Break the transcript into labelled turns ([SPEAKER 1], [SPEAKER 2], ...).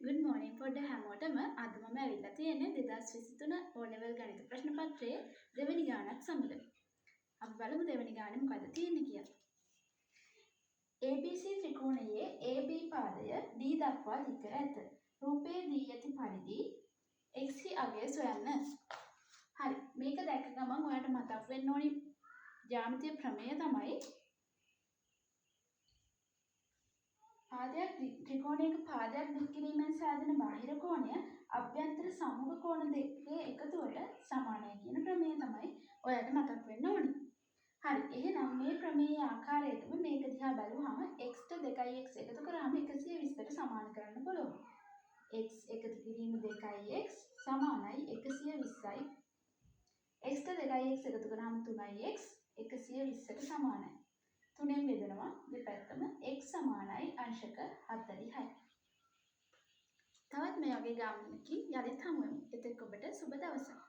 [SPEAKER 1] Good morning පොඩ හැමෝටම අද මම ඇවිල්ලා තියෙන්නේ 2023 O level ගණිත ප්‍රශ්න පත්‍රයේ දෙවෙනි ගානත් සමග. අපි බලමු දෙවෙනි ගානේ මොකද තියෙන්නේ කියලා. ABC ත්‍රිකෝණයේ AB පාදය D දක්වා දික් කර ඇත. රූපයේ දී ඇති පරිදි x හි අගය සොයන්න. හරි. මේක දැක්ක ගමන් ඔයාලට මතක් වෙන්න ඕනි ජ්‍යාමිතිය ප්‍රමේය තමයි පාදයක් ත්‍රිකෝණයක පාදයක් දික් කිරීමෙන් සෑදෙන බාහිර කෝණය අභ්‍යන්තර සමග කෝණ දෙකේ එකතුවට සමානයි කියන ප්‍රමේය තමයි ඔයාලට මතක් වෙන්න ඕනේ. හරි. එහෙනම් මේ ප්‍රමේයයේ ආකාරයටම මේක දිහා බලුවහම x ට 2x එකතු කරාම 120ට සමාන කරන්න පුළුවන්. x එකතු කිරීම 2x සමානයි 120යි. x ට 2x එකතු කරාම 3x 120ට සමානයි. 3ෙන් බෙදනවා දෙපැත්තම x සමානයි අංශක 40යි. තවත් මේ වගේ ගානකින් යලිත් හමු වෙමු. එතෙක් ඔබට සුබ දවසක්.